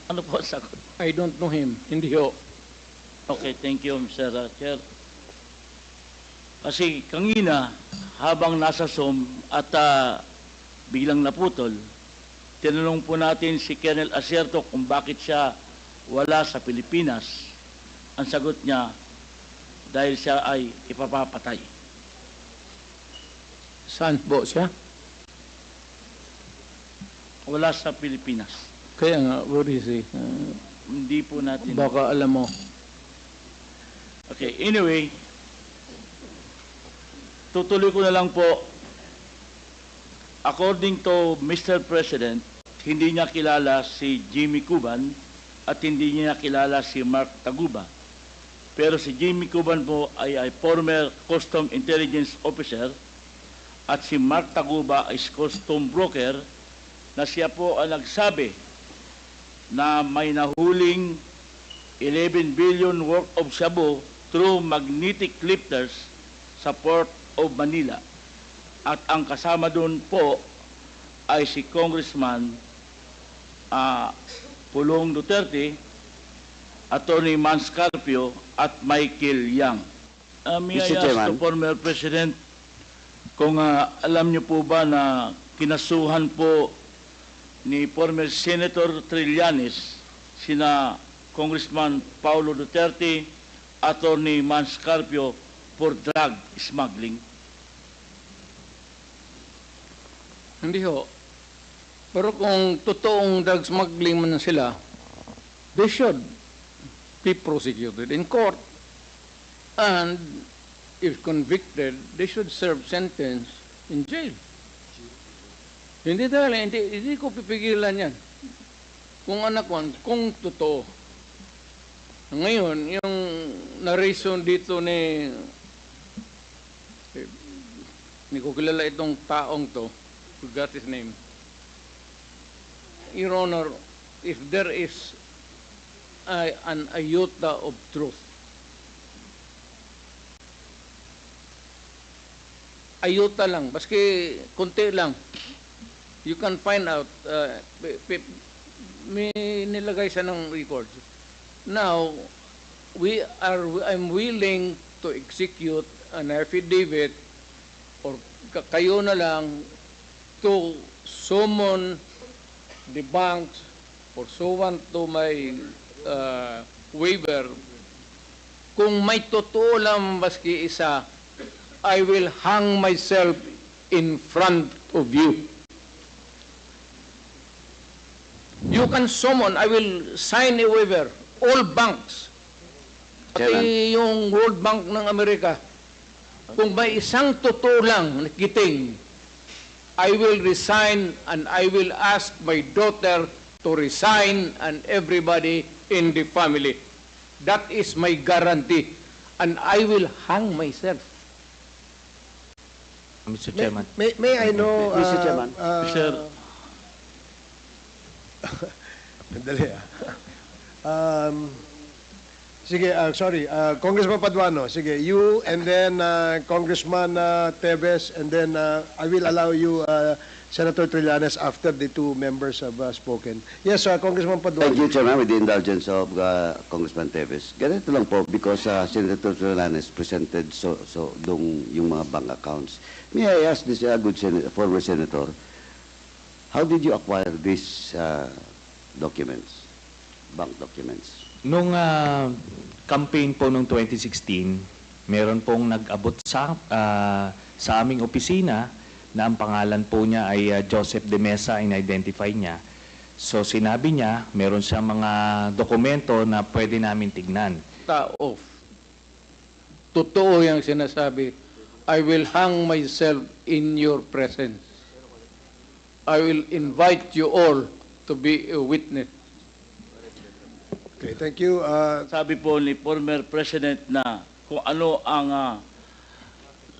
Ano po ang sagot? I don't know him. Hindi ho. Okay, thank you, Mr. Chair. Kasi kanina, habang nasa SOM at biglang naputol, tinanong po natin si Colonel Acerto kung bakit siya wala sa Pilipinas. Ang sagot niya, dahil siya ay ipapapatay. Saan po siya? Wala sa Pilipinas. Kaya nga, where is he? Hindi po natin. Baka alam mo. Okay, anyway, tutuloy ko na lang po. According to Mr. President, hindi niya kilala si Jimmy Cuban at hindi niya kilala si Mark Taguba. Pero si Jimmy Cuban po ay former Custom Intelligence Officer at si Mark Taguba ay custom broker na siya po ang nagsabi na may nahuling 11 billion worth of shabu through magnetic lifters sa Port of Manila. At ang kasama doon po ay si Congressman Pulong Duterte, Attorney Manscarpio at Michael Yang. May I ask the former President kung alam niyo po ba na kinasuhan po ni former Senator Trillanes sina Congressman Paulo Duterte, Attorney Manscarpio for drug smuggling? Hindi ho. Pero kung totoong drug smuggling man sila, they should be prosecuted in court. And if convicted, they should serve sentence in jail. Hindi dahil, hindi ko pipigilan yan. Kung anak ko, kung totoo. Ngayon, yung narration dito hindi ko kilala itong taong to, forgot his name. Your Honor, if there is an iota of truth, iota lang, baski konti lang, you can find out, may nilagay siya ng records. Now, I'm willing to execute an affidavit or kayo na lang to summon the banks pursuant to my waiver. Kung may totoo lang maski isa, I will hang myself in front of you. You can summon, I will sign a waiver. All banks, pati yung World Bank ng Amerika, kung may isang totoo lang nakiting, I will resign and I will ask my daughter to resign and everybody in the family. That is my guarantee. And I will hang myself. Mr. Chairman. May I know, Mr. Chairman. Sir. Dali sige, sorry, Congressman Paduano, sige, you and then Congressman Teves, and then I will allow you, Senator Trillanes, after the two members have spoken. Yes, Congressman Paduano. Thank you, Chairman, with the indulgence of Congressman Teves. Ganito lang po, because Senator Trillanes presented yung mga bank accounts. May I ask this good former Senator, how did you acquire these documents? Bank documents. Nung campaign po noong 2016, meron pong nag-abot sa aming opisina na ang pangalan po niya ay Joseph de Mesa, in-identify niya. So sinabi niya, meron siyang mga dokumento na pwede namin tignan. Tao. Totoo yung sinasabi, I will hang myself in your presence. I will invite you all to be a witness. Okay, thank you. Sabi po ni former President na kung ano ang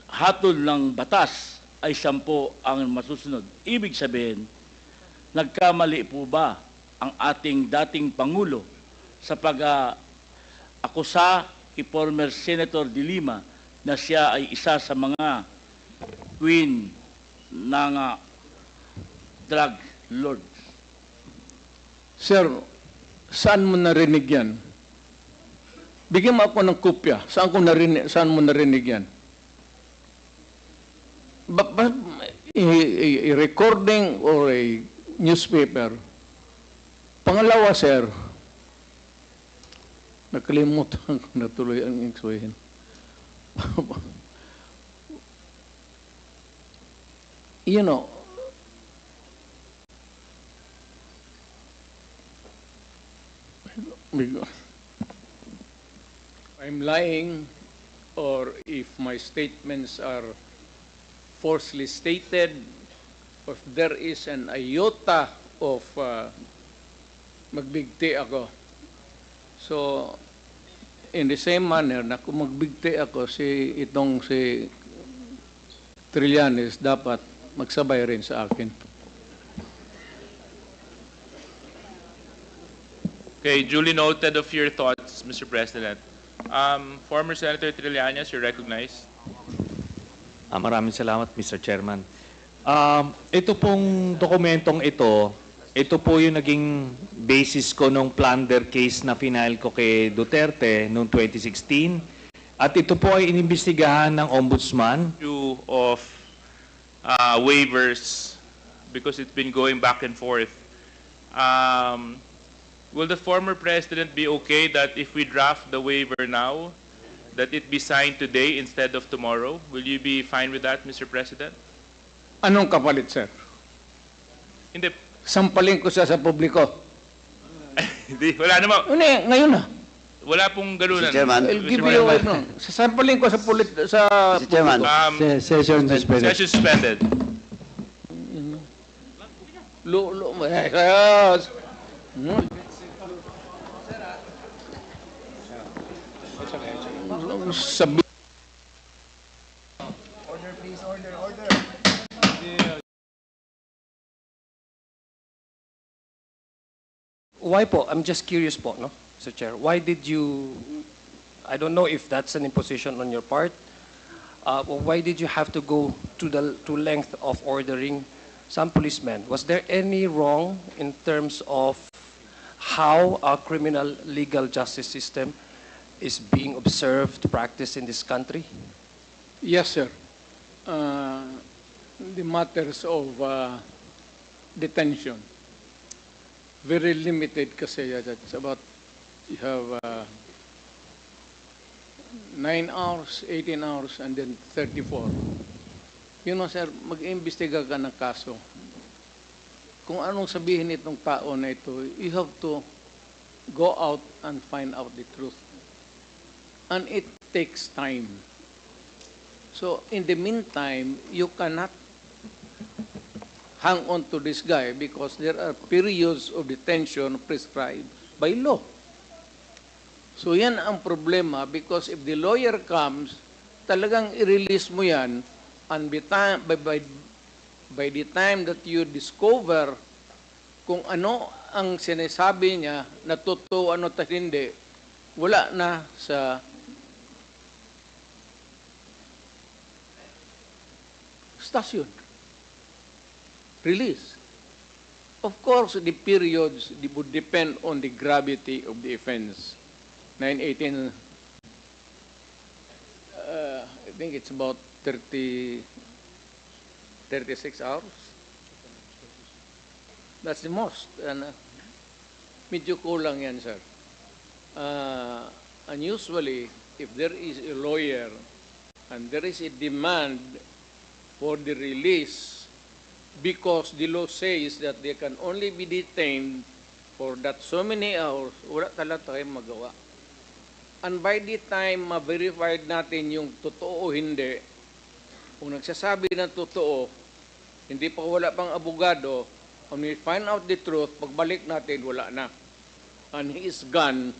hatol ng batas ay 10 ang masusunod. Ibig sabihin, nagkamali po ba ang ating dating Pangulo sa pag-akusa kay former Senator De Lima na siya ay isa sa mga queen ng drug lords? Sir, Saan mo narinig yan? Bigyan mo ako ng kopya. Saan mo narinig yan? A recording or a newspaper. Pangalawa, sir, nakalimutan ko na tuloy ang iksuhin. You know, I'm lying, or if my statements are falsely stated, or if there is an iota of magbigti ako. So, in the same manner na kung magbigti ako si Trillanes, dapat magsabay rin sa akin. Okay, duly noted of your thoughts, Mr. President. Former Senator Trillanes, you're recognized. Maraming salamat, Mr. Chairman. Ito pong dokumentong ito po yung naging basis ko nung plunder case na final ko kay Duterte noong 2016. At ito po ay inimbestigahan ng Ombudsman. Of waivers, because it's been going back and forth. Will the former president be okay that if we draft the waiver now, that it be signed today instead of tomorrow? Will you be fine with that, Mr. President? Anong kapalit, sir? Hindi. Sampalin ko siya sa publiko. Hindi. Wala naman. Ngayon na. Wala pong galunan. Mr. Chairman. I'll give you sasampalin ko sa Mr. Chairman. Session suspended. Session suspended. Sabi Why po? I'm just curious po, no, Mr. Chair. Why did you, I don't know if that's an imposition on your part, why did you have to go to the length of ordering some policemen? Was there any wrong in terms of how our criminal legal justice system is being observed, practiced in this country? yes, sir. The matters of detention, very limited kasi that's about, you have 9 hours, 18 hours, and then 34. You know, sir, mag-imbestiga ka ng kaso. Kung anong sabihin itong tao na ito, you have to go out and find out the truth. And it takes time. So, in the meantime, you cannot hang on to this guy because there are periods of detention prescribed by law. So, yan ang problema because if the lawyer comes, talagang i-release mo yan, and by the time that you discover kung ano ang sinasabi niya na totoo, ano at hindi, wala na sa stasyon. Release. Of course, the periods would depend on the gravity of the offense. 918, I think it's about 36 hours. That's the most. And medyo kulang yan, sir. And usually, if there is a lawyer and there is a demand for the release because the law says that they can only be detained for that so many hours, wala talaga tayong magawa. And by the time ma-verified natin yung totoo o hindi, kung nagsasabi ng totoo, hindi pa wala pang abogado, when we find out the truth, pagbalik natin, wala na. And he is gone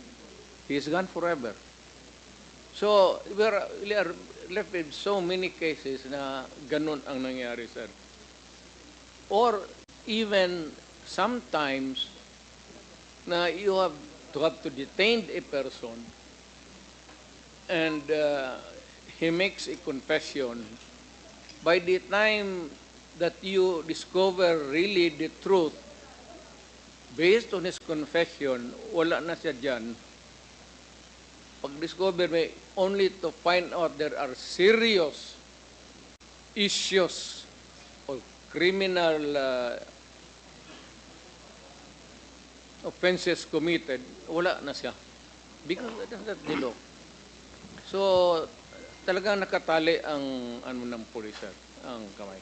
forever. So, we are left with so many cases na ganun ang nangyari, sir. Or even sometimes na you have to detain a person and he makes a confession. By the time that you discover really the truth, based on his confession, wala na siya dyan. Pag-discover may only to find out there are serious issues of criminal offenses committed, wala na siya. Because that's the law. So, talagang nakatali ang ng pulis, sir, ang kamay.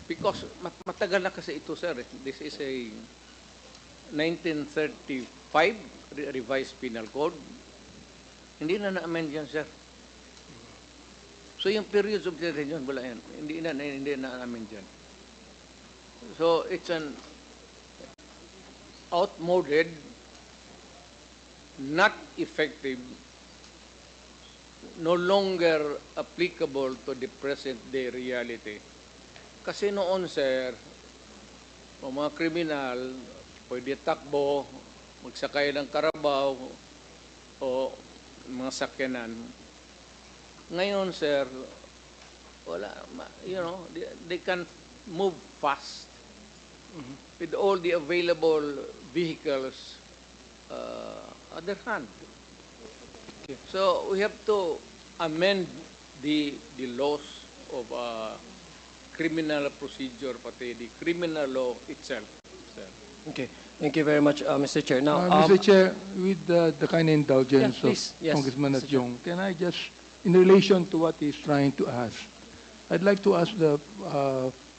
Because matagal na kasi ito, sir. This is a 1935 revised penal code. Hindi na na-amend yan, sir. So yung periods of detention, wala yan. Hindi na na-amend yan. So it's an outmoded, not effective, no longer applicable to the present day reality. Kasi noon, sir, mga kriminal, pwede takbo, magsakay ng karabaw, o mga sakyanan. Ngayon, sir, wala, they can move fast with all the available vehicles at their hand. Okay. So we have to amend the laws of criminal procedure, pati the criminal law itself, sir. Okay. Thank you very much, Mr. Chair. Now, Mr. Chair, with the kind indulgence Yeah, please. of Yes, Congressman Mr. Chair. Natyong, can I just, in relation to what he's trying to ask, I'd like to ask the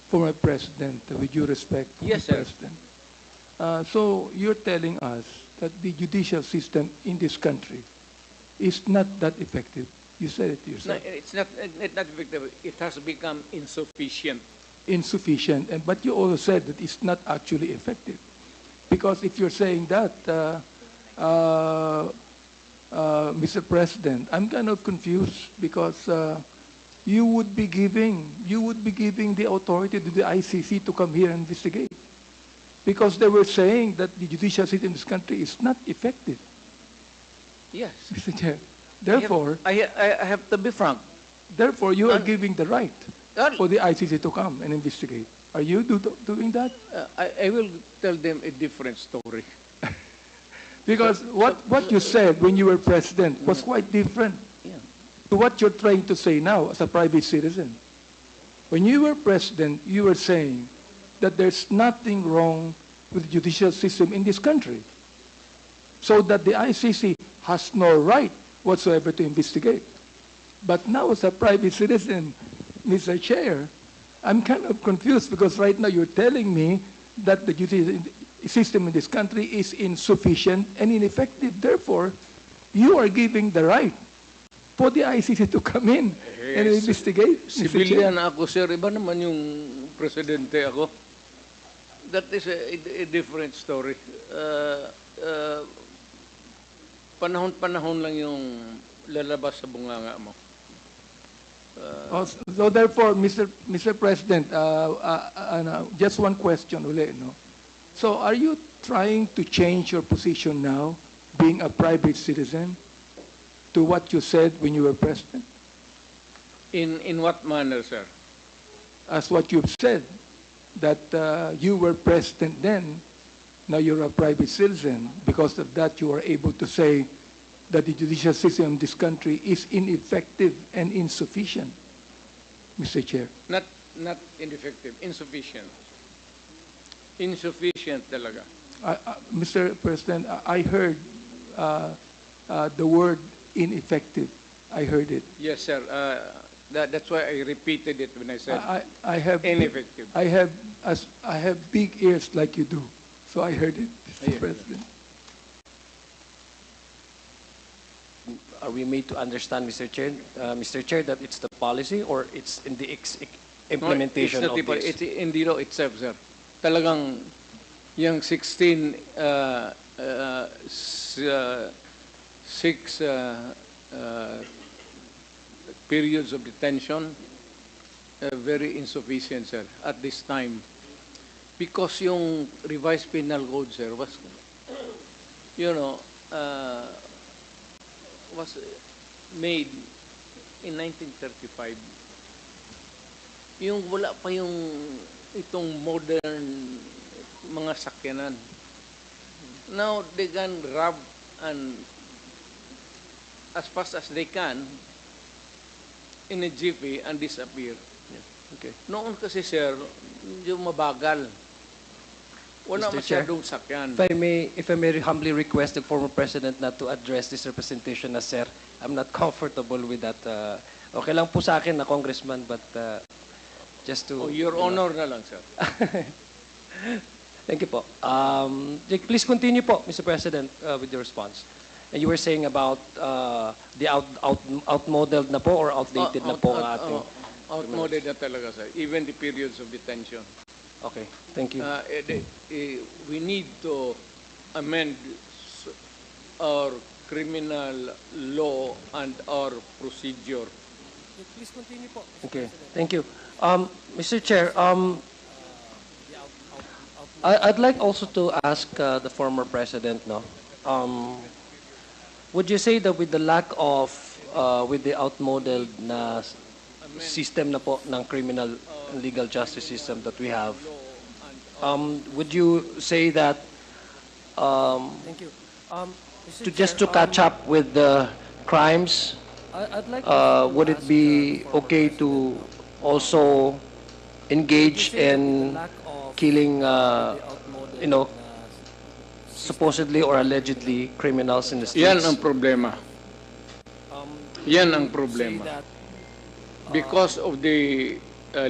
former president, with due respect, former Yes, sir. president. So you're telling us that the judicial system in this country is not that effective. You said it No, yourself. it's not effective. It has become insufficient. Insufficient, but you also said that it's not actually effective. Because if you're saying that, Mr. President, I'm kind of confused because you would be giving the authority to the ICC to come here and investigate. Because they were saying that the judicial system in this country is not effective, Yes. Mr. Chair. Therefore, I have to be frank. therefore, you are giving the right Well, for the ICC to come and investigate. Are you doing that? I will tell them a different story. Because what you said when you were president was quite different Yeah. to what you're trying to say now as a private citizen. When you were president, you were saying that there's nothing wrong with the judicial system in this country, so that the ICC has no right whatsoever to investigate. But now as a private citizen, Mr. Chair, I'm kind of confused because right now you're telling me that the judicial system in this country is insufficient and ineffective. Therefore, you are giving the right for the ICC to come in and investigate. Mr. Chair. Civilian ako, sir. Iba naman yung presidente ako. That is a different story. Panahon-panahon lang yung lalabas sa bunganga mo. So therefore, Mr. President, just one question uli, no? So are you trying to change your position now, being a private citizen, to what you said when you were president? In what manner, sir? As what you've said, that you were president then, now you're a private citizen. Because of that, you are able to say that the judicial system in this country is ineffective and insufficient, Mr. Chair. Not ineffective, insufficient. Insufficient talaga. Mr. President, I heard the word ineffective. I heard it. Yes, sir. That's why I repeated it when I said I have ineffective. I have big ears like you do, so I heard it, Mr. President. are we made to understand, Mr. Chair, that it's the policy or it's in the implementation No, of it's not this? It's in the law itself, sir. Talagang yung 16 periods of detention, very insufficient, sir, at this time. Because yung revised penal code, sir, was, was made in 1935. Yung wala pa yung itong modern mga sakyanan. Now they can rob and as fast as they can in a jiffy and disappear. Okay. Noon kasi sir, medyo mabagal. Wala Mr. Chair, masyadong sakyan. if I may humbly request the former president not to address this representation as sir, I'm not comfortable with that. Okay lang po sa akin na congressman, but just to... Oh, your honor na lang, sir. Thank you po. Please continue po, Mr. President, with your response. And you were saying about the outmodeled na po or outdated na po ang ating... Outmoded na talaga, sir. Even the periods of detention. Okay, thank you. We need to amend our criminal law and our procedure. Please continue po. Okay, thank you. Mr. Chair, I'd like also to ask the former president, no? Would you say that with the lack of, with the outmodeled na system na po ng criminal and legal justice system that we have, would you say that thank you. To just to catch up with the crimes, would it be okay to also engage in killing, supposedly or allegedly criminals in the streets? Yan ang problema. Yan ang problema. Because of the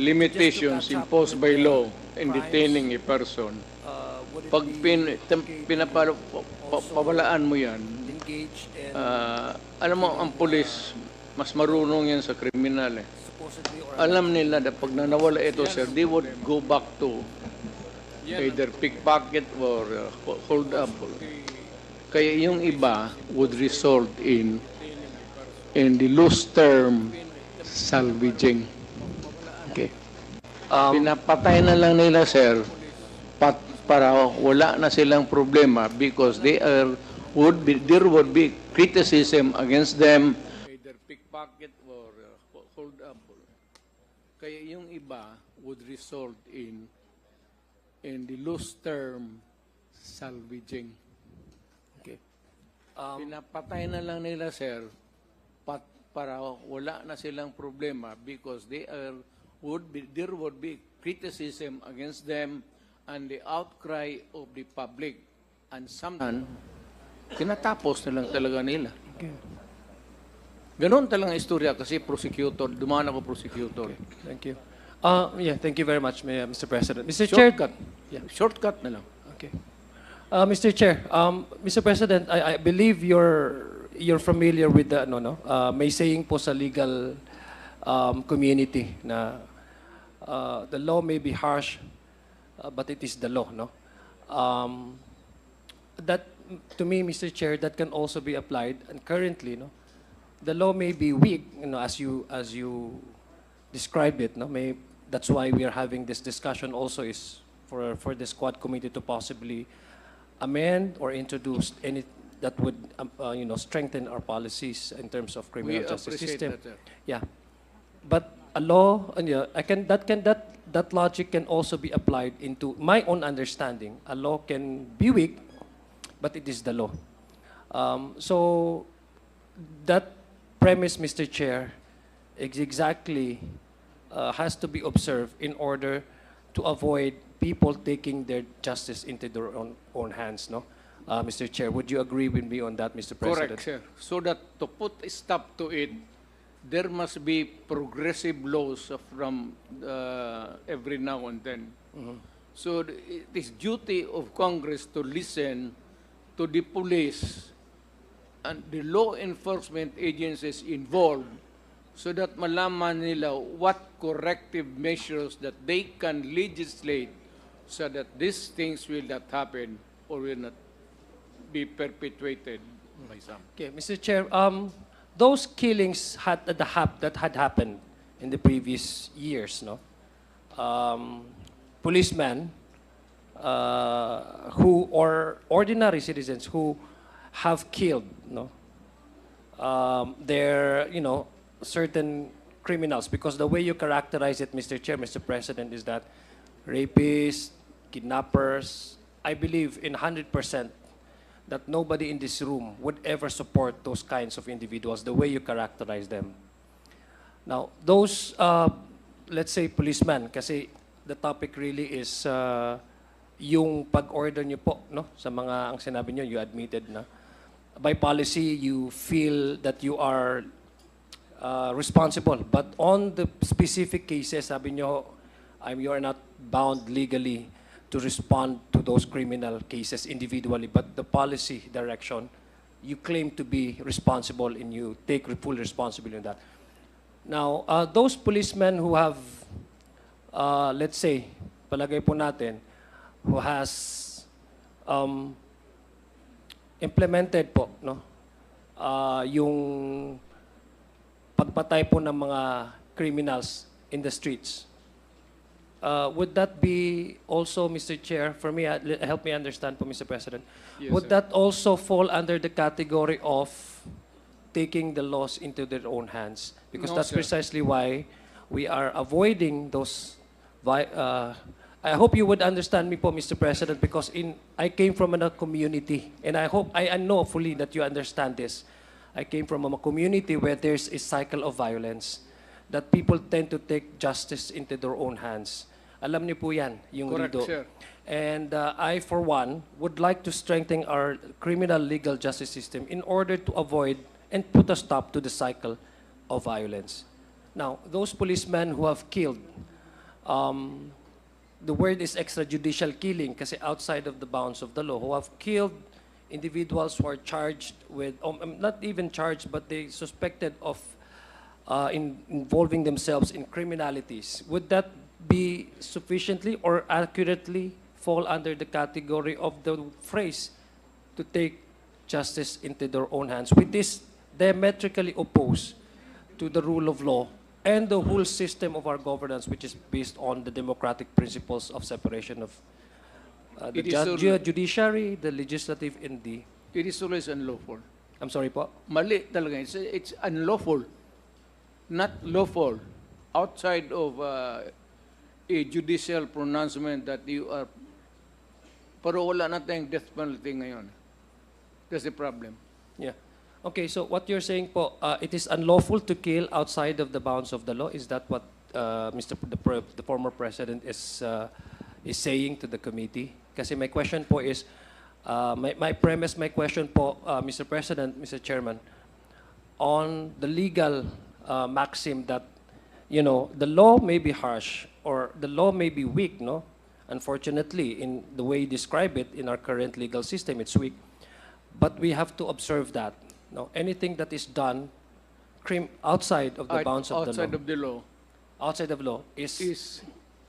limitations imposed by law in detaining a person, pag pinapawalaan mo yan, alam mo, ang pulis, mas marunong yan sa kriminal. Alam nila na pag nanawala ito, sir, they would go back to either pickpocket or hold up. Kaya yung iba would result in the loose term, salvaging. Okay. Pinapatay na lang nila, sir, para wala na silang problema because there would be criticism against them. Either pickpocket or hold up. Kaya yung iba would result in the loose term, salvaging. Okay. Pinapatay na lang nila, sir, para wala na silang problema because there would be criticism against them and the outcry of the public and sometimes tinatapos na lang talaga nila. Okay. Ganon talagang istorya kasi prosecutor, dumaan ako prosecutor. Okay. Thank you. Thank you very much, Mr. President. Mr. Shortcut. Chair. Yeah. Shortcut na lang. Okay. Mr. Chair, Mr. President, I believe you're familiar with the may saying po sa legal community na the law may be harsh, but it is the law, no? That to me, Mr. Chair, that can also be applied, and currently, no, the law may be weak, as you described it, no? That's why we are having this discussion. Also, is for the squad committee to possibly amend or introduce any that would strengthen our policies in terms of criminal justice system. That. Yeah, but a law, that logic can also be applied into my own understanding. A law can be weak, but it is the law. So that premise, Mr. Chair, exactly has to be observed in order to avoid people taking their justice into their own hands, no? Mr. Chair, would you agree with me on that, Mr. President? Correct, sir. So that to put a stop to it, there must be progressive laws from every now and then. Mm-hmm. So it is duty of Congress to listen to the police and the law enforcement agencies involved so that malaman nila what corrective measures that they can legislate so that these things will not happen or will not be perpetuated by some. Okay, Mr. Chair, those killings that had happened in the previous years, no? Policemen who or ordinary citizens who have killed, no? Certain criminals, because the way you characterize it, Mr. Chair, Mr. President, is that rapists, kidnappers, I believe in 100% that nobody in this room would ever support those kinds of individuals, the way you characterize them. Now, those, let's say, policemen, kasi the topic really is yung pag-order nyo po, no? Sa mga, ang sinabi nyo, you admitted na. By policy, you feel that you are responsible. But on the specific cases, sabi nyo, you are not bound legally to respond to those criminal cases individually, but the policy direction, you claim to be responsible and you take full responsibility in that. Now, those policemen who have, let's say, palagay po natin, who has implemented po, no, yung pagpatay po ng mga criminals in the streets. Would that be also, Mr. Chair, for me, help me understand po, Mr. President, Yes, would sir. that also fall under the category of taking the laws into their own hands? Because No, that's sir. precisely why we are avoiding those. I hope you would understand me po, Mr. President, because I came from a community, and I know fully that you understand this. I came from a community where there's a cycle of violence, that people tend to take justice into their own hands. Alam niyo po yan, yung Correct, Rido. sir. And I, for one, would like to strengthen our criminal legal justice system in order to avoid and put a stop to the cycle of violence. Now, those policemen who have killed, the word is extrajudicial killing kasi outside of the bounds of the law, who have killed individuals who are charged with, not even charged, but they suspected of involving themselves in criminalities. Would that be sufficiently or accurately fall under the category of the phrase to take justice into their own hands, which is diametrically opposed to the rule of law and the whole system of our governance, which is based on the democratic principles of separation of the It is so- judiciary, the legislative, and the... It is always unlawful. I'm sorry po? Mali talaga. It's unlawful. Not lawful. Outside of a judicial pronouncement that you are... Pero wala na tayong death penalty ngayon. That's the problem. Yeah. Okay, so what you're saying po, it is unlawful to kill outside of the bounds of the law. Is that what the former president is saying to the committee? Kasi my question po is, my question po, Mr. President, Mr. Chairman, on the legal maxim that, you know, the law may be harsh or the law may be weak, no? Unfortunately, in the way you describe it in our current legal system, it's weak. But we have to observe that. No, anything that is done outside of the bounds of the law, Outside of the law outside of law is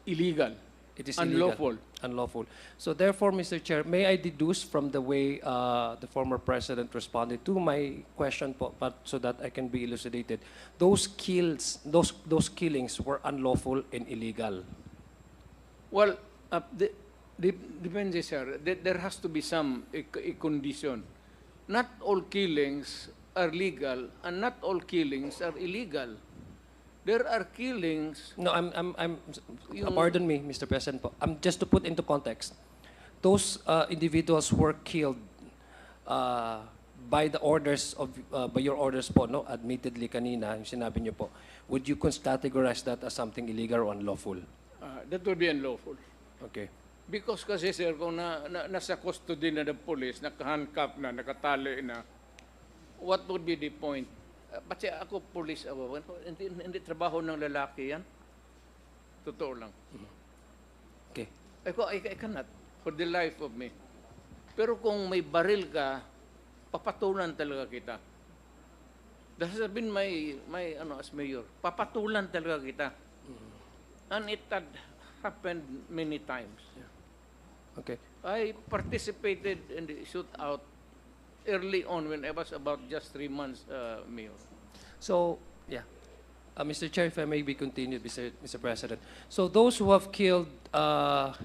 illegal. it is unlawful. illegal, unlawful. So therefore, Mr. Chair, may I deduce from the way the former president responded to my question, but so that I can be elucidated, those killings were unlawful and illegal. Well, depends, sir. There has to be some a condition. Not all killings are legal, and not all killings are illegal. There are killings. No, pardon me, Mr. President. Just to put into context, those individuals were killed by the orders of by your orders po, no? Admittedly kanina, yung sinabi niyo po. Would you categorize that as something illegal or unlawful? That would be unlawful. Okay. Because kasi, sir, kung nasa custody na ng police, nakahandcuff na, nakatali na, what would be the point? Kasi ako, police, hindi trabaho ng lalaki yan. Totoo lang. Okay. I cannot, for the life of me. Pero kung may baril ka, papatulan talaga kita. That has been my as mayor. Papatulan talaga kita. And it had happened many times. Okay. I participated in the shootout early on when I was about just 3 months mayor. So, yeah. Mr. Chair, if I may be continued, Mr. President. So those who have killed under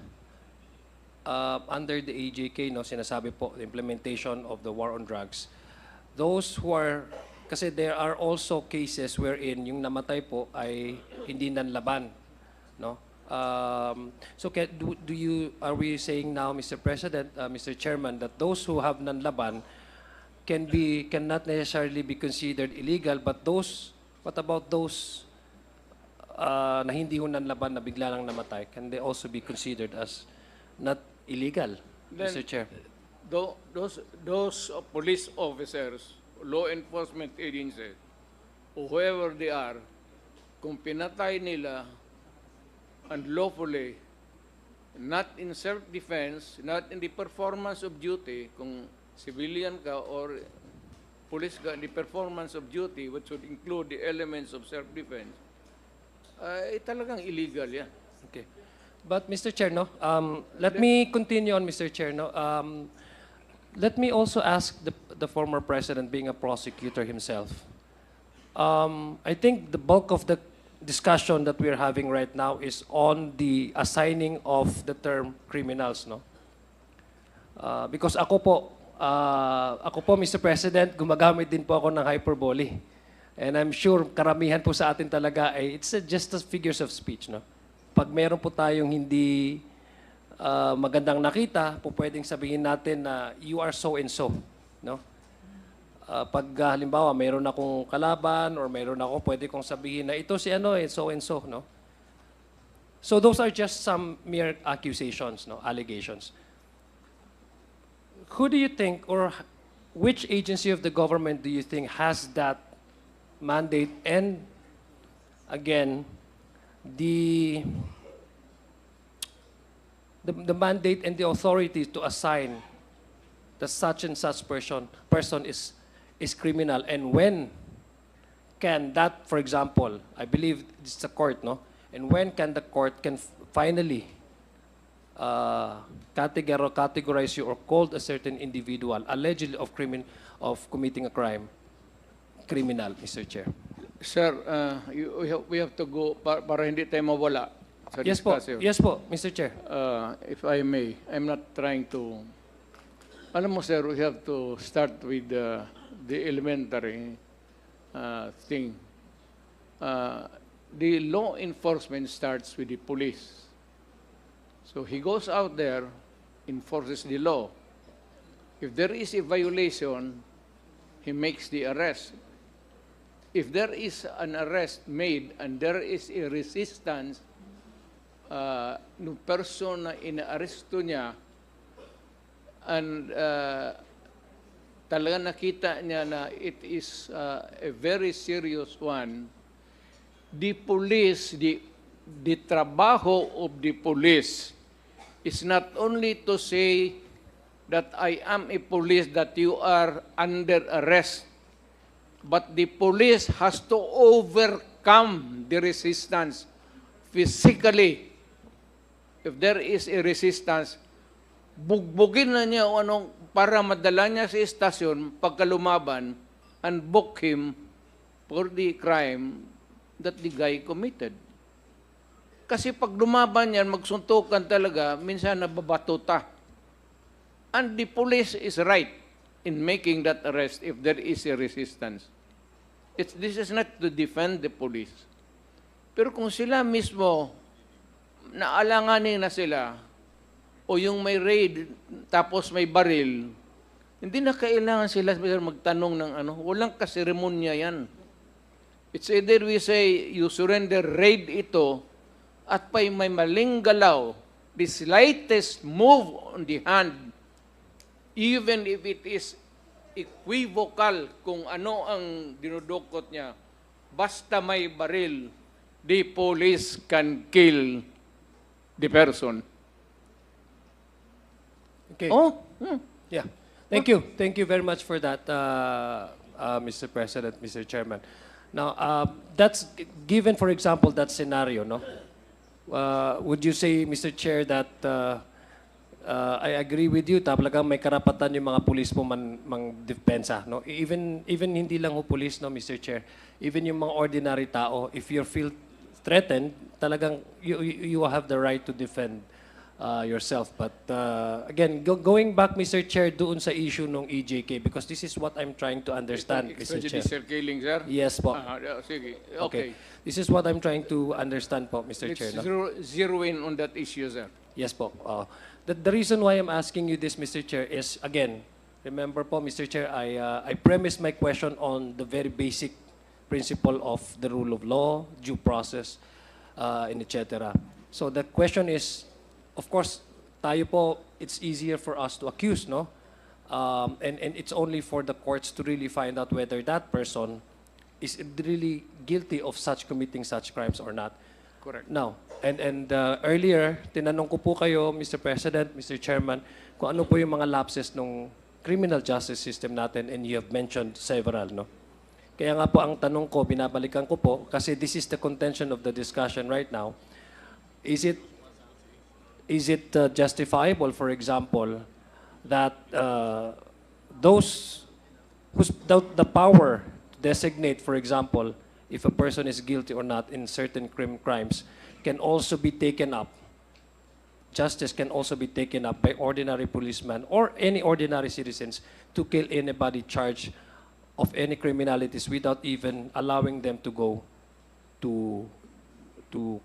the AJK, no, sinasabi po, the implementation of the war on drugs, those who are, kasi there are also cases wherein yung namatay po ay hindi nanlaban, no? Are we saying now, Mr. President, Mr. Chairman, that those who have nanlaban cannot necessarily be considered illegal, but what about those na hindi ho nanlaban na bigla lang namatay? Can they also be considered as not illegal, Mr. Chair? Those police officers, law enforcement agencies, whoever they are, kung pinatay nila unlawfully, not in self-defense, not in the performance of duty, kung civilian ka or police ka, the performance of duty, which would include the elements of self-defense, talagang illegal yan. Okay. But Mr. Chair, no, let me continue on, Mr. Chair. No, let me also ask the former president, being a prosecutor himself. I think the bulk of the discussion that we're having right now is on the assigning of the term criminals, no? Because ako po, Mr. President, gumagamit din po ako ng hyperbole. And I'm sure karamihan po sa atin talaga ay it's just as figures of speech, no? Pag meron po tayong hindi magandang nakita, po pwedeng sabihin natin na you are so and so, no? Pag halimbawa mayroon akong kalaban or mayroon ako, pwede kong sabihin na ito si ano so and so, no? So those are just some mere accusations, no, allegations. Who do you think, or which agency of the government do you think has that mandate and again the mandate and the authority to assign the such and such person is criminal, and when can that, for example, I believe it's the court, no? And when can the court finally categorize you or call a certain individual allegedly of committing a crime criminal, Mr. Chair? Sir, we have to go para hindi tayo mawala sa discussion. Yes po, Mr. Chair. If I may, I'm not trying to... Alam mo, sir, we have to start with the elementary thing. The law enforcement starts with the police. So he goes out there, enforces the law. If there is a violation, he makes the arrest. If there is an arrest made and there is a resistance, no person na ina-arresto niya, and talaga nakita niya na it is a very serious one, the police, the trabaho of the police is not only to say that I am a police, that you are under arrest, but the police has to overcome the resistance physically. If there is a resistance, bugbugin na niya o anong para madala niya sa estasyon pagkalumaban and book him for the crime that the guy committed. Kasi pag lumaban yan, magsuntukan talaga, minsan nababatuta. And the police is right in making that arrest if there is a resistance. This is not to defend the police. Pero kung sila mismo, naalanganin na sila, o yung may raid, tapos may baril, hindi na kailangan sila magtanong ng ano, walang kaseremonya yan. It's either we say, you surrender, raid ito, at may maling galaw, the slightest move on the hand, even if it is equivocal kung ano ang dinudukot niya, basta may baril, the police can kill the person. Okay. Oh, yeah. Thank you. Thank you very much for that, Mr. President, Mr. Chairman. Now, that's given, for example, that scenario, no? Would you say, Mr. Chair, that I agree with you, talagang may karapatan yung mga pulis mo mang-depensa, no? Even hindi lang ho pulis, no, Mr. Chair. Even yung mga ordinary tao, if you feel threatened, talagang you have the right to defend yourself. But again, going back, Mr. Chair, doon sa issue ng EJK, because this is what I'm trying to understand, Mr. Chair. Extrajudicial killing, sir? Yes po. Sige. Okay. Okay. This is what I'm trying to understand po, Mr. Let's Chair. No? zero in on that issue, sir. Yes po. The reason why I'm asking you this, Mr. Chair, is, again, remember po, Mr. Chair, I premised my question on the very basic principle of the rule of law, due process, and etc. So the question is, of course, tayo po, it's easier for us to accuse, no? And it's only for the courts to really find out whether that person is really guilty of such committing such crimes or not. Correct. Now, and earlier, tinanong ko po kayo, Mr. President, Mr. Chairman, kung ano po yung mga lapses ng criminal justice system natin, and you have mentioned several, no? Kaya nga po ang tanong ko, binabalikan ko po, kasi this is the contention of the discussion right now. Is it justifiable, for example, that those who's the power to designate, for example, if a person is guilty or not in certain crimes, can also be taken up, justice can also be taken up by ordinary policemen or any ordinary citizens to kill anybody charged of any criminalities without even allowing them to go to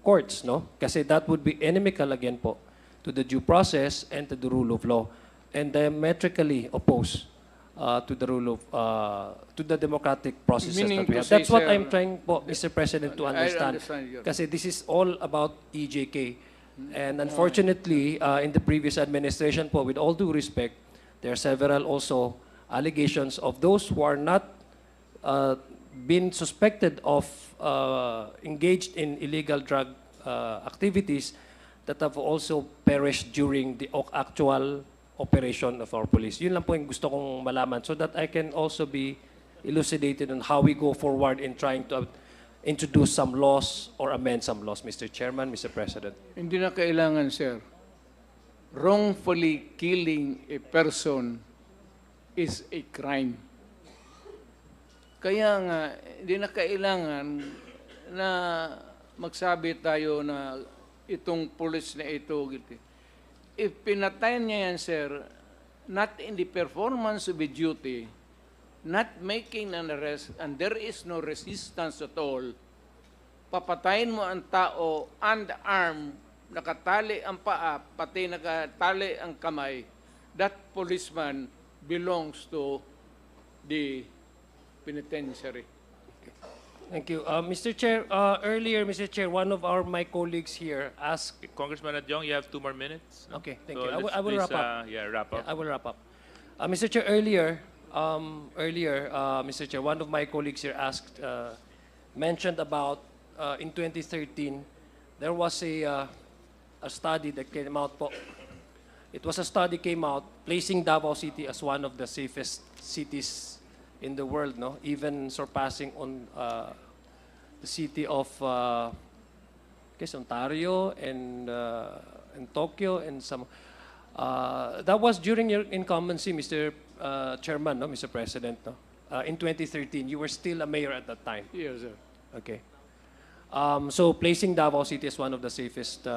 courts, no? Kasi that would be inimical again po to the due process and to the rule of law, and diametrically opposed to the rule of to the democratic processes Meaning that we to have. say, That's what sir, I'm trying po, Mr. President, to understand. understand. Kasi this is all about EJK. And unfortunately, in the previous administration po, with all due respect, there are several also allegations of those who are not been suspected of engaged in illegal drug activities that have also perished during the actual operation of our police. Yun lang po yung gusto kong malaman so that I can also be elucidated on how we go forward in trying to introduce some laws or amend some laws, Mr. Chairman, Mr. President. Hindi na kailangan, sir. Wrongfully killing a person is a crime. Kaya nga, hindi na kailangan na magsabi tayo na itong pulis na ito guilty. If pinatay niya yan, sir, not in the performance of a duty, not making an arrest, and there is no resistance at all, papatayin mo ang tao unarmed, nakatali ang paa, pati nakatali ang kamay, that policeman belongs to the penitentiary. Thank you. Mr. Chair, earlier, Mr. Chair, one of my colleagues here asked... Congressman Adjong, you have 2 more minutes. No? Okay, thank So you. let's I will please, wrap up. Yeah, wrap up. I will wrap up. Mr. Chair, earlier, Mr. Chair, one of my colleagues here mentioned about in 2013, there was a study that came out po. It was a study came out placing Davao City as one of the safest cities in the world, no? Even surpassing on the city of Ontario and Tokyo and some. That was during your incumbency, Mr. Chairman, no, Mr. President, no? In 2013, you were still a mayor at that time. Yes, sir. Okay. So placing Davao City as one of the safest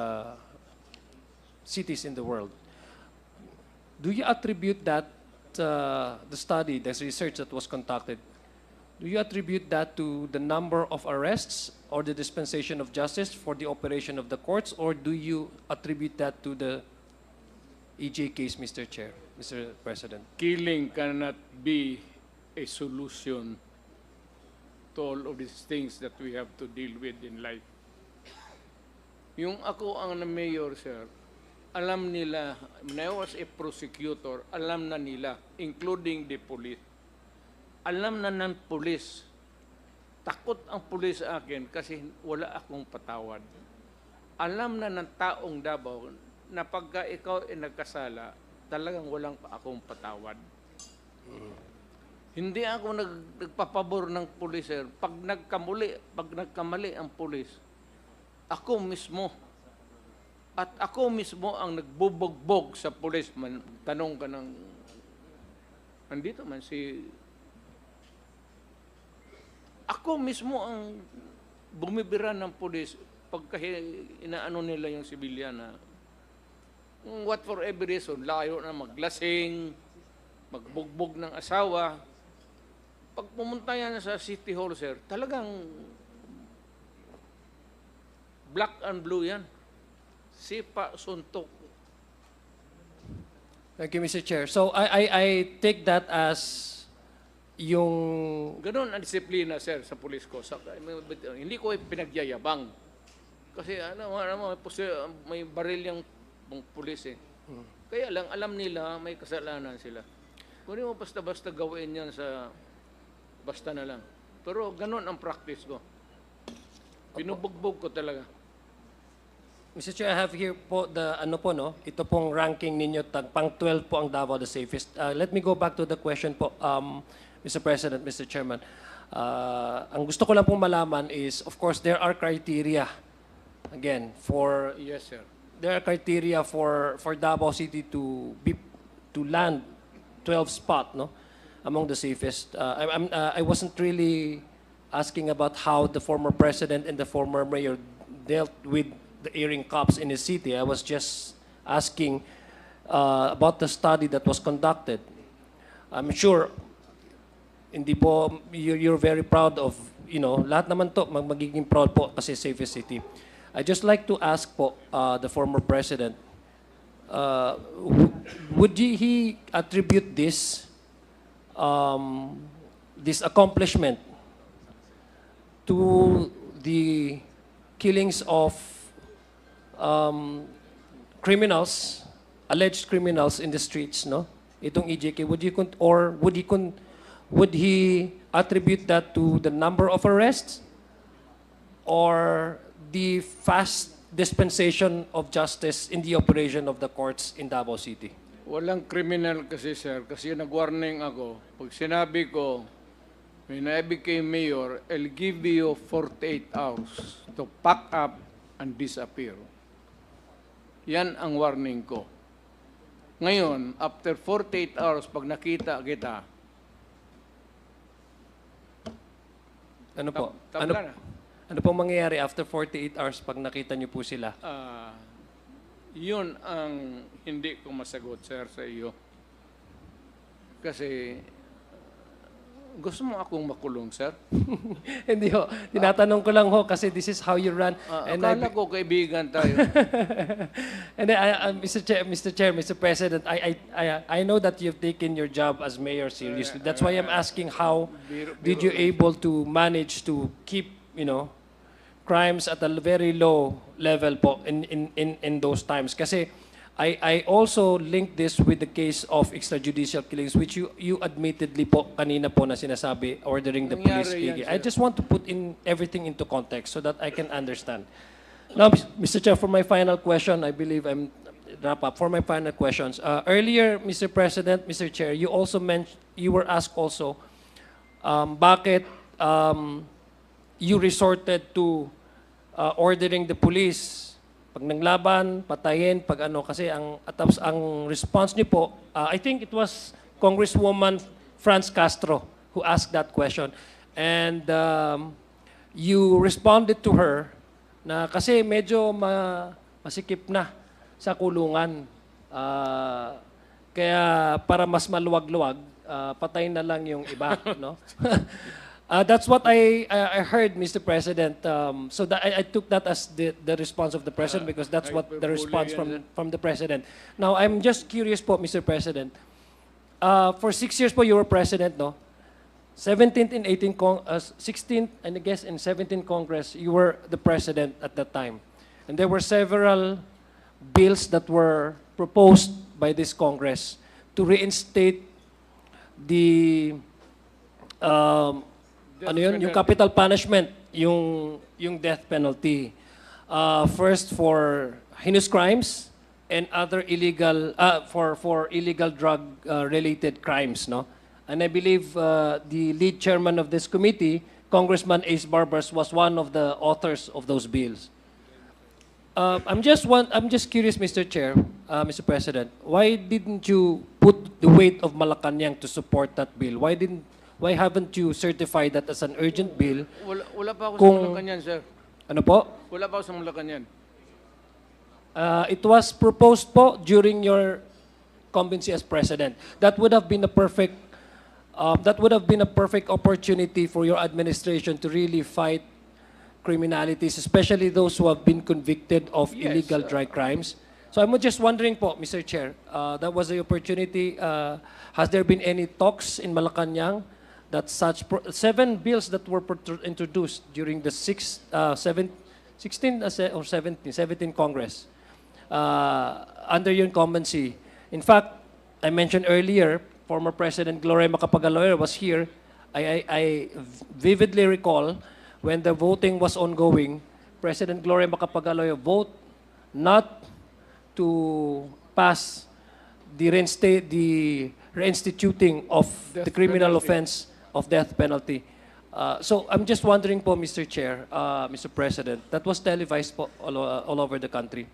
cities in the world. Do you attribute that, the study, the research that was conducted, do you attribute that to the number of arrests or the dispensation of justice for the operation of the courts, or do you attribute that to the EJ case, Mr. Chair, Mr. President? Killing cannot be a solution to all of these things that we have to deal with in life. Yung ako ang mayor, sir, alam nila, when I was a prosecutor, alam na nila, including the police. Alam na ng police. Takot ang police sa akin kasi wala akong patawad. Alam na ng taong Davao na pagka ikaw ay nagkasala, talagang walang akong patawad. Hindi ako nagpapabor ng pulis, sir. Pag nagkamali ang pulis, ako mismo. At ako mismo ang nagbubugbog sa pulis. Tanong ka ng, andito man si... Ako mismo ang bumibira ng pulis pagka inaano nila yung sibilyan na What for every reason, layo na maglasing, magbugbog ng asawa. Pag pumunta yan sa City Hall, sir, talagang black and blue yan. Sipa, suntok. Thank you, Mr. Chair. So I take that as yung... Ganon ang disiplina, sir, sa pulis ko. Hindi ko pinagyayabang. Kasi may baril yung pulis eh. Kaya lang, alam nila may kasalanan sila. Kung mo basta-basta gawin yan sa basta na lang. Pero ganon ang practice ko. Binubugbog ko talaga. Mr. Chair, I have here po the ito pong ranking ninyo, pang 12 po ang Davao the safest. Let me go back to the question po, Mr. President, Mr. Chairman. Ang gusto ko lang pong malaman is, of course, there are criteria, again, for... Yes, sir. There are criteria for Davao City to land 12 spot, no, among the safest. I wasn't really asking about how the former president and the former mayor dealt with the airing cops in his city. I was just asking about the study that was conducted. I'm sure hindi po you're very proud of, lahat naman to magiging proud po kasi safest city. I just like to ask po the former president, would he attribute this accomplishment to the killings of criminals, alleged criminals in the streets, no? Itong EJK, would he attribute that to the number of arrests or the fast dispensation of justice in the operation of the courts in Davao City? Walang criminal kasi, sir. Kasi nag-warning ako. Pag sinabi ko, when I became mayor, I'll give you 48 hours to pack up and disappear. Yan ang warning ko. Ngayon, after 48 hours, pag nakita kita, Ano po? tabla na. Ano pong mangyayari after 48 hours pag nakita niyo po sila? Yun ang hindi ko masagot, sir, sa iyo. Kasi gusto mo akong makulong, sir? Hindi ho. Tinatanong ko lang ho kasi this is how you run. Akala ko kaibigan tayo. And then, Mr. Chair, Mr. President, I know that you've taken your job as mayor seriously. That's why I'm asking how did you able to manage to keep, crimes at a very low level po in those times. Kasi I also link this with the case of extrajudicial killings which you admittedly po kanina po na sinasabi ordering the police. Nangyari yan, I sir. just want to put in everything into context so that I can understand. Now, Mr. Chair, for my final question, I believe I'm wrap up. For my final questions, earlier, Mr. President, Mr. Chair, you also mentioned, you were asked also, bakit you resorted to ordering the police pag nanglaban, patayin, pag ano, kasi tapos ang response niyo po, I think it was Congresswoman Franz Castro who asked that question. And you responded to her na kasi medyo masikip na sa kulungan. Kaya para mas maluwag-luwag, patayin na lang yung iba, no? That's what I heard, Mr. President. So that I took that as the response of the President because that's what the response from the President. Now, I'm just curious po, Mr. President. For 6 years po, you were President, no? 17th and 16th, and I guess in 17th Congress, you were the President at that time. And there were several bills that were proposed by this Congress to reinstate the yung capital punishment, yung death penalty. First for heinous crimes and other illegal for illegal drug related crimes, no? And I believe the lead chairman of this committee, Congressman Ace Barbers, was one of the authors of those bills. I'm just curious, Mr. Chair, Mr. President, why didn't you put the weight of Malacanang to support that bill? Why haven't you certified that as an urgent bill? Wala pa ako sa Malacanang, sir. Ano po? Wala pa ako sa Malacanang. It was proposed po during your incumbency as president. That would have been a perfect opportunity for your administration to really fight criminalities, especially those who have been convicted of illegal drug crimes. So I'm just wondering po, Mr. Chair, that was the opportunity. Has there been any talks in Malacanang that such 7 bills that were introduced during the 17 Congress under your incumbency? In fact, I mentioned earlier, former President Gloria Macapagal-Arroyo was here. I vividly recall when the voting was ongoing, President Gloria Macapagal-Arroyo voted not to pass the reinstituting of the criminal offense of death penalty. So I'm just wondering po, Mr. Chair, Mr. President, that was televised po all over the country.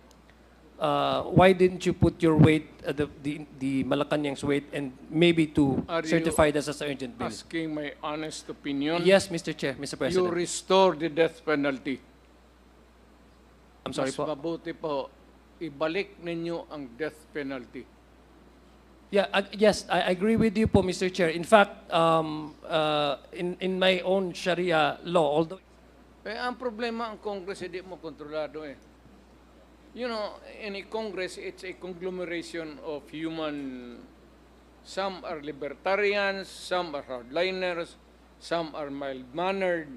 Why didn't you put your weight, the Malacanang's weight, and maybe to certify this as an urgent bill? Asking my honest opinion? Yes, Mr. Chair, Mr. President. You restore the death penalty. I'm sorry Mas po. mabuti po, ibalik ninyo ang death penalty. Yeah, yes, I agree with you po, Mr. Chair. In fact, in my own Sharia law, although... Ang problema, ang Congress, hindi mo kontrolado eh. You know, in a Congress, it's a conglomeration of human... Some are libertarians, some are hardliners, some are mild-mannered.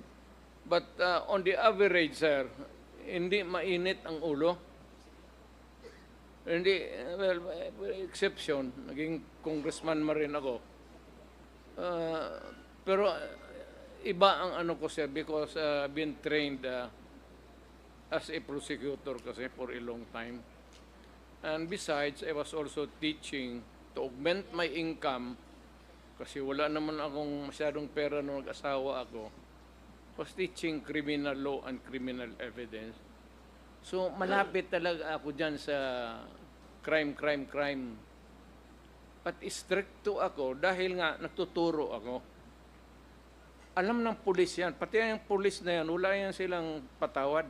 But on the average, sir, hindi mainit ang ulo. Hindi, well, exception, naging congressman ma rin ako. Pero iba ang ano ko, sir, because I've been trained as a prosecutor kasi for a long time. And besides, I was also teaching to augment my income kasi wala naman akong masyadong pera nung nag-asawa ako. Was teaching criminal law and criminal evidence. So, malapit talaga ako dyan sa crime. But stricto ako dahil nga natuturo ako. Alam ng pulis yan. Pati yung pulis na yan, wala yan silang patawad.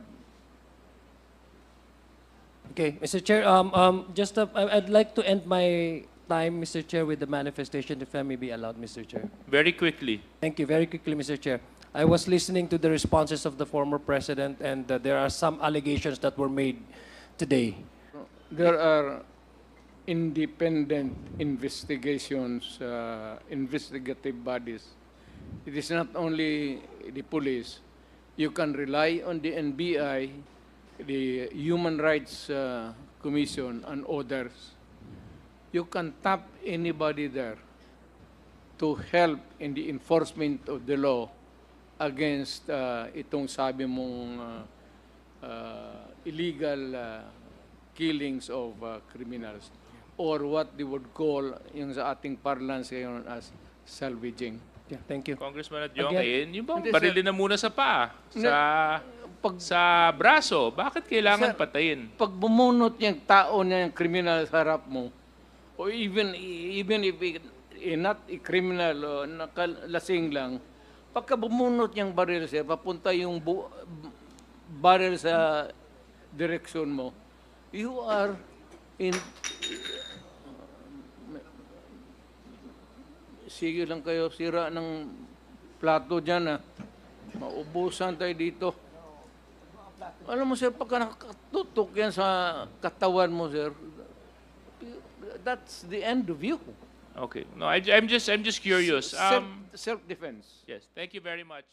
Okay, Mr. Chair, I'd like to end my time, Mr. Chair, with the manifestation, if I may be allowed, Mr. Chair. Very quickly. Thank you. Very quickly, Mr. Chair. I was listening to the responses of the former president, and there are some allegations that were made today. There are independent investigations, investigative bodies. It is not only the police. You can rely on the NBI, the Human Rights Commission, and others. You can tap anybody there to help in the enforcement of the law against itong sabi mong illegal killings of criminals, or what they would call yung sa ating parlance ngayon as salvaging. Yeah, thank you. Congressman at yung bang barilin na muna sa paa, sa braso, bakit kailangan patayin? Pag bumunot yung tao niya yung criminal sa harap mo, or even if not a criminal o nakalasing lang, pagka bumunot yung baril siya, papunta yung baril sa direksyon mo, you are in... Sige lang kayo, sira ng plato dyan, maubusan tayo dito. Alam mo, sir, pagka nakatutok yan sa katawan mo, sir, that's the end of you. Okay. No, I'm just curious. Self-defense. Yes. Thank you very much.